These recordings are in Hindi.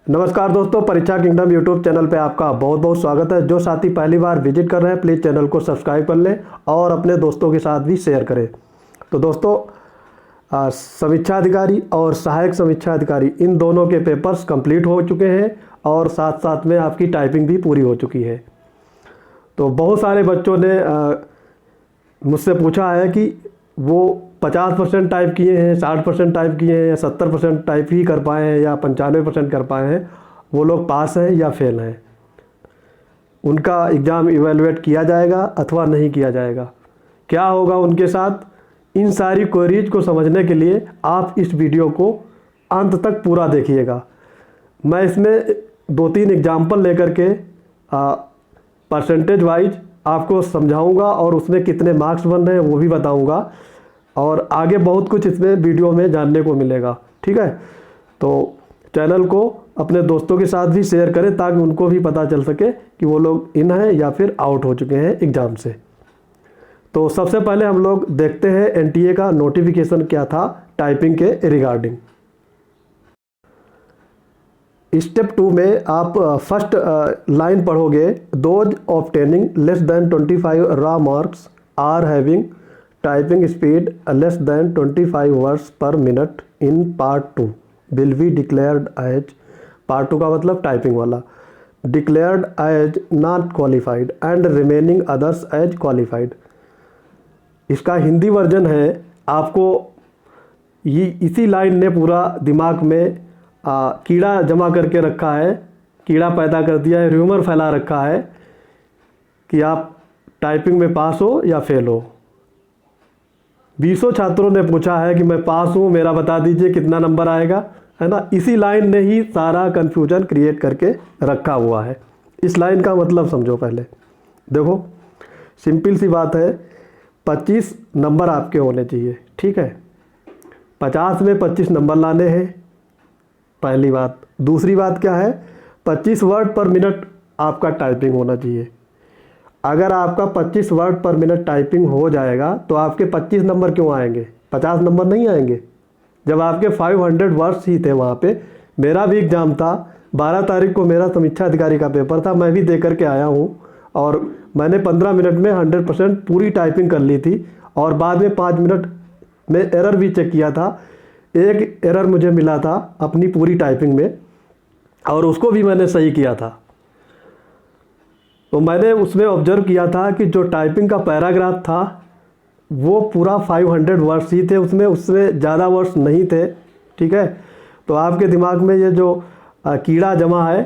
नमस्कार दोस्तों, परीक्षा किंगडम यूट्यूब चैनल पे आपका बहुत बहुत स्वागत है। जो साथी पहली बार विजिट कर रहे हैं प्लीज़ चैनल को सब्सक्राइब कर लें और अपने दोस्तों के साथ भी शेयर करें। तो दोस्तों, समीक्षा अधिकारी और सहायक समीक्षा अधिकारी इन दोनों के पेपर्स कंप्लीट हो चुके हैं और साथ साथ में आपकी टाइपिंग भी पूरी हो चुकी है। तो बहुत सारे बच्चों ने मुझसे पूछा है कि वो 50% टाइप किए हैं, 60% टाइप किए हैं या 70% टाइप ही कर पाए हैं या 95% कर पाए हैं, वो लोग पास हैं या फेल हैं। उनका एग्ज़ाम इवेलुएट किया जाएगा अथवा नहीं किया जाएगा, क्या होगा उनके साथ, इन सारी क्वेरीज को समझने के लिए आप इस वीडियो को अंत तक पूरा देखिएगा। मैं इसमें 2-3 एग्जाम्पल लेकर के परसेंटेज वाइज आपको समझाऊंगा और उसमें कितने मार्क्स बन रहे हैं वो भी बताऊंगा और आगे बहुत कुछ इसमें वीडियो में जानने को मिलेगा। ठीक है, तो चैनल को अपने दोस्तों के साथ भी शेयर करें ताकि उनको भी पता चल सके कि वो लोग इन हैं या फिर आउट हो चुके हैं एग्ज़ाम से। तो सबसे पहले हम लोग देखते हैं एनटीए का नोटिफिकेशन क्या था टाइपिंग के रिगार्डिंग। स्टेप 2 में आप फर्स्ट लाइन पढ़ोगे, those obtaining less than 25 raw marks are having typing speed less than 25 words per minute in part 2 will be declared as, part 2 का मतलब टाइपिंग वाला, declared as not qualified and remaining others as qualified. इसका हिंदी वर्जन है, आपको ये इसी लाइन ने पूरा दिमाग में कीड़ा जमा करके रखा है, कीड़ा पैदा कर दिया है, र्यूमर फैला रखा है कि आप टाइपिंग में पास हो या फेल हो। 20 छात्रों ने पूछा है कि मैं पास हूँ, मेरा बता दीजिए कितना नंबर आएगा, है ना। इसी लाइन ने ही सारा कन्फ्यूजन क्रिएट करके रखा हुआ है। इस लाइन का मतलब समझो पहले। देखो, सिंपल सी बात है, 25 नंबर आपके होने चाहिए। ठीक है, 50 में 25 नंबर लाने हैं, पहली बात। दूसरी बात क्या है, 25 वर्ड पर मिनट आपका टाइपिंग होना चाहिए। अगर आपका 25 वर्ड पर मिनट टाइपिंग हो जाएगा तो आपके 25 नंबर क्यों आएंगे, 50 नंबर नहीं आएंगे। जब आपके 500 वर्ड्स ही थे वहाँ पे। मेरा भी एग्ज़ाम था, 12 तारीख को मेरा समीक्षा अधिकारी का पेपर था, मैं भी दे करके आया हूँ और मैंने 15 मिनट में 100% पूरी टाइपिंग कर ली थी और बाद में 5 मिनट में एरर भी चेक किया था। एक एरर मुझे मिला था अपनी पूरी टाइपिंग में और उसको भी मैंने सही किया था। तो मैंने उसमें ऑब्जर्व किया था कि जो टाइपिंग का पैराग्राफ था वो पूरा 500 वर्ड्स ही थे, उसमें ज़्यादा वर्ड्स नहीं थे। ठीक है, तो आपके दिमाग में ये जो कीड़ा जमा है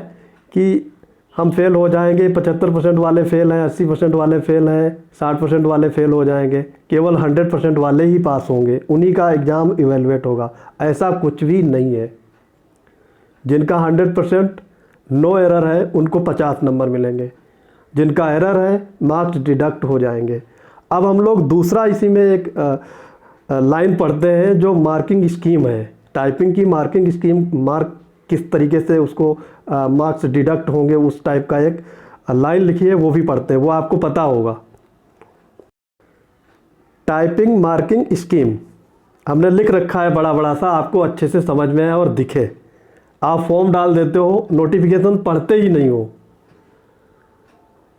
कि हम फेल हो जाएंगे, 75% वाले फेल हैं, 80% वाले फेल हैं, 60% वाले फेल हो जाएंगे, केवल 100% वाले ही पास होंगे, उन्हीं का एग्ज़ाम इवेलुएट होगा। ऐसा कुछ भी नहीं है। जिनका 100% नो एरर है उनको 50 नंबर मिलेंगे, जिनका एरर है मार्क्स डिडक्ट हो जाएंगे। अब हम लोग दूसरा इसी में एक लाइन पढ़ते हैं जो मार्किंग स्कीम है, टाइपिंग की मार्किंग स्कीम, मार्क किस तरीके से उसको मार्क्स डिडक्ट होंगे, उस टाइप का एक लाइन लिखी है, वो भी पढ़ते हैं, वो आपको पता होगा। टाइपिंग मार्किंग स्कीम हमने लिख रखा है बड़ा बड़ा सा, आपको अच्छे से समझ में आए और दिखे। आप फॉर्म डाल देते हो, नोटिफिकेशन पढ़ते ही नहीं हो।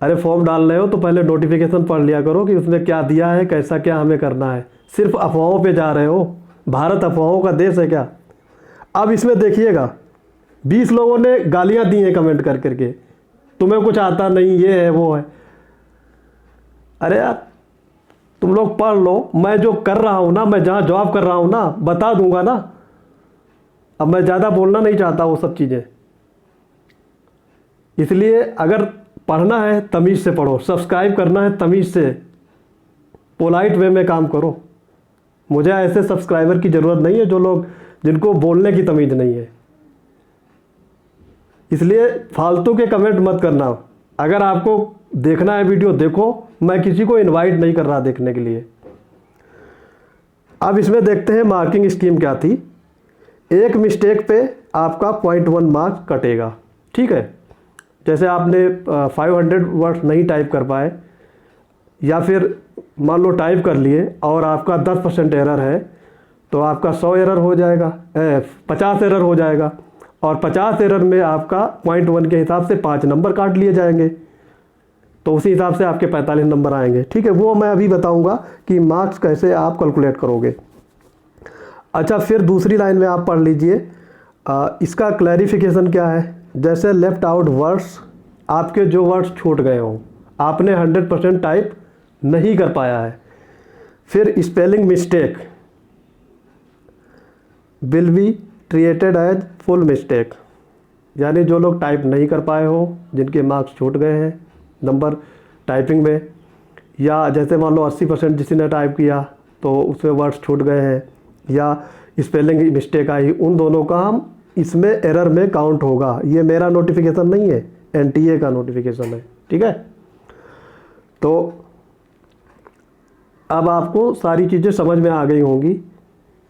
अरे फॉर्म डाल रहे हो तो पहले नोटिफिकेशन पढ़ लिया करो कि उसमें क्या दिया है, कैसा क्या हमें करना है। सिर्फ अफवाहों पे जा रहे हो, भारत अफवाहों का देश है क्या। अब इसमें देखिएगा, 20 लोगों ने गालियां दी हैं कमेंट कर करके, तुम्हें कुछ आता नहीं, ये है वो है। अरे यार तुम लोग पढ़ लो, मैं जो कर रहा हूँ ना, मैं जहाँ जॉब कर रहा हूँ ना, बता दूंगा ना। अब मैं ज़्यादा बोलना नहीं चाहता वो सब चीज़ें, इसलिए अगर पढ़ना है तमीज़ से पढ़ो, सब्सक्राइब करना है तमीज़ से, पोलाइट वे में काम करो। मुझे ऐसे सब्सक्राइबर की ज़रूरत नहीं है जो लोग, जिनको बोलने की तमीज़ नहीं है। इसलिए फालतू के कमेंट मत करना। अगर आपको देखना है वीडियो देखो, मैं किसी को इनवाइट नहीं कर रहा देखने के लिए। अब इसमें देखते हैं मार्किंग स्कीम क्या थी। एक मिस्टेक पे आपका 0.1 मार्क्स कटेगा। ठीक है, जैसे आपने 500 वर्ड्स नहीं टाइप कर पाए या फिर मान लो टाइप कर लिए और आपका 10% एरर है तो आपका 100 एरर हो जाएगा, 50 एरर हो जाएगा। और 50 एरर में आपका 0.1 के हिसाब से 5 नंबर काट लिए जाएंगे, तो उसी हिसाब से आपके 45 नंबर आएंगे। ठीक है, वो मैं अभी बताऊंगा कि मार्क्स कैसे आप कैलकुलेट करोगे। अच्छा, फिर दूसरी लाइन में आप पढ़ लीजिए, इसका क्लैरिफिकेशन क्या है। जैसे लेफ्ट आउट वर्ड्स, आपके जो वर्ड्स छूट गए हों, आपने 100% टाइप नहीं कर पाया है। फिर spelling mistake will be treated as full mistake, यानी जो लोग टाइप नहीं कर पाए हो, जिनके मार्क्स छूट गए हैं नंबर टाइपिंग में, या जैसे मान लो 80% किसी ने टाइप किया तो उसमें वर्ड्स छूट गए हैं, या स्पेलिंग मिस्टेक आई, उन दोनों का हम इसमें एरर में काउंट होगा। ये मेरा नोटिफिकेशन नहीं है, एनटीए का नोटिफिकेशन है। ठीक है, तो अब आपको सारी चीज़ें समझ में आ गई होंगी।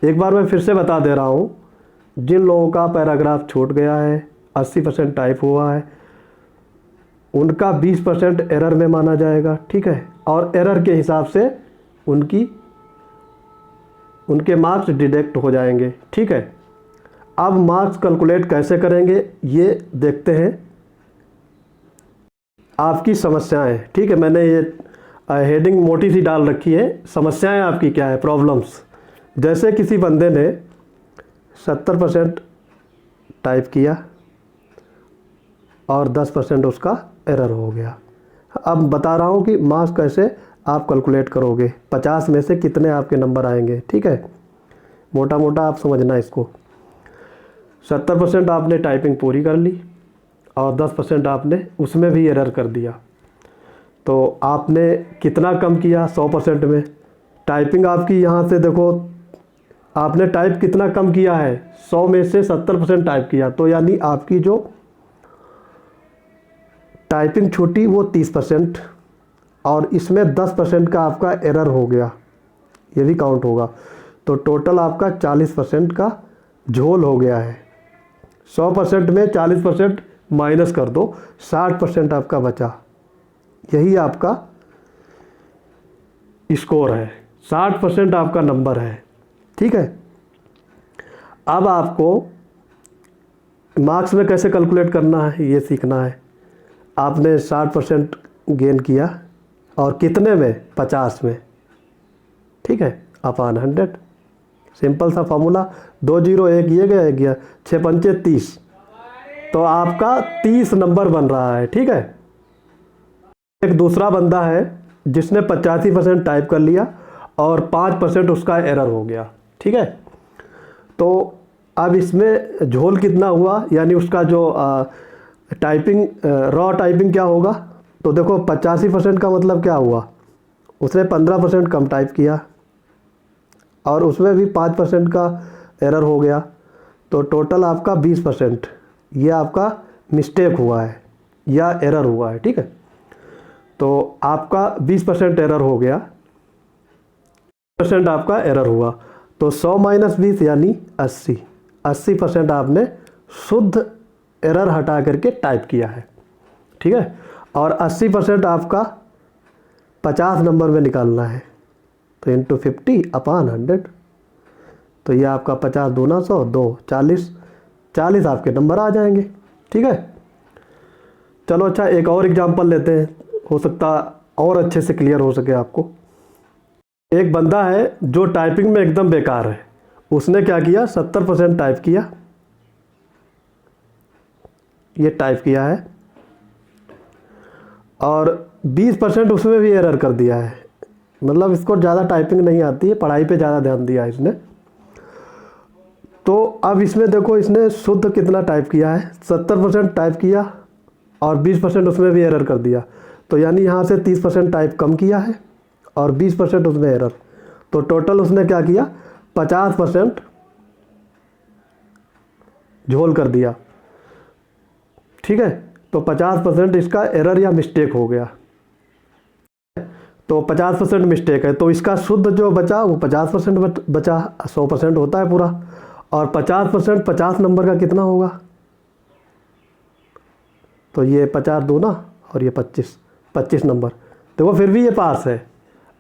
एक बार मैं फिर से बता दे रहा हूँ, जिन लोगों का पैराग्राफ छूट गया है, 80% टाइप हुआ है, उनका 20% एरर में माना जाएगा। ठीक है, और एरर के हिसाब से उनके मार्क्स डिडक्ट हो जाएंगे। ठीक है, अब मार्क्स कैलकुलेट कैसे करेंगे ये देखते हैं। आपकी समस्याएं, ठीक है, मैंने ये हेडिंग मोटी सी डाल रखी है, समस्याएं आपकी क्या है, प्रॉब्लम्स। जैसे किसी बंदे ने 70% टाइप किया और 10% उसका एरर हो गया। अब बता रहा हूँ कि मार्क्स कैसे आप कैलकुलेट करोगे, 50 में से कितने आपके नंबर आएंगे। ठीक है, मोटा मोटा आप समझना इसको। 70% आपने टाइपिंग पूरी कर ली और 10% आपने उसमें भी एरर कर दिया, तो आपने कितना कम किया 100% में। टाइपिंग आपकी यहाँ से देखो, आपने टाइप कितना कम किया है, 100 में से 70% टाइप किया, तो यानी आपकी जो टाइपिंग छूटी वो 30%, और इसमें 10% का आपका एरर हो गया, ये भी काउंट होगा। तो टोटल आपका 40% का झोल हो गया है। 100% में 40% माइनस कर दो, 60% आपका बचा। यही आपका स्कोर है, 60% आपका नंबर है। ठीक है, अब आपको मार्क्स में कैसे कैलकुलेट करना है ये सीखना है। आपने 60% गेन किया और कितने में, 50 में। ठीक है, अपॉन 100, सिंपल सा फॉर्मूला, 2 0 1 ये गया, 1 गया, 6 पंचे 30, तो आपका 30 नंबर बन रहा है। ठीक है, एक दूसरा बंदा है जिसने 85% टाइप कर लिया और 5% उसका एरर हो गया। ठीक है, तो अब इसमें झोल कितना हुआ, यानी उसका जो टाइपिंग रॉ टाइपिंग क्या होगा, तो देखो 85% का मतलब क्या हुआ, उसने 15% कम टाइप किया और उसमें भी 5% का एरर हो गया, तो टोटल आपका 20%, ये आपका मिस्टेक हुआ है या एरर हुआ है। ठीक है, तो आपका 20% एरर हो गया, % आपका एरर हुआ, तो 100 माइनस 20 यानी 80% आपने शुद्ध एरर हटा करके टाइप किया है। ठीक है, और 80% आपका 50 नंबर में निकालना है, तो इंटू 50 अपॉन 100, तो ये आपका 50 दूना 100, 2 40 आपके नंबर आ जाएंगे। ठीक है, चलो अच्छा एक और एग्जांपल लेते हैं, हो सकता और अच्छे से क्लियर हो सके आपको। एक बंदा है जो टाइपिंग में एकदम बेकार है, उसने क्या किया, 70% टाइप किया, ये टाइप किया है, और 20% उसमें भी एरर कर दिया है, मतलब इसको ज़्यादा टाइपिंग नहीं आती है, पढ़ाई पे ज़्यादा ध्यान दिया है इसने। तो अब इसमें देखो इसने शुद्ध कितना टाइप किया है, 70% टाइप किया और 20% उसमें भी एरर कर दिया, तो यानी यहाँ से 30% टाइप कम किया है और 20% उसमें एरर, तो टोटल उसने क्या किया, 50% झोल कर दिया। ठीक है, तो 50% इसका एरर या मिस्टेक हो गया, तो 50% मिस्टेक है, तो इसका शुद्ध जो बचा वो 50% बचा, 100% होता है पूरा, और 50% 50 नंबर का कितना होगा, तो ये 50 दूना और ये 25 नंबर, देखो फिर भी ये पास है।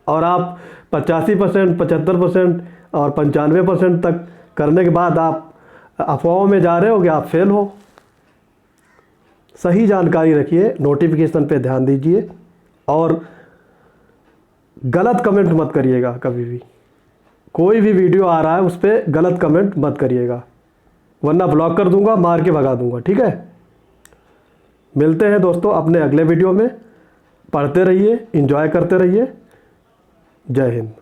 और आप 85%, 75% और 95% तक करने के बाद आप अफवाहों में जा रहे हो कि आप फेल हो। सही जानकारी रखिए, नोटिफिकेशन पे ध्यान दीजिए और गलत कमेंट मत करिएगा कभी भी। कोई भी वीडियो आ रहा है उस पर गलत कमेंट मत करिएगा, वरना ब्लॉक कर दूंगा, मार के भगा दूंगा, ठीक है। मिलते हैं दोस्तों अपने अगले वीडियो में। पढ़ते रहिए, एंजॉय करते रहिए। जय हिंद।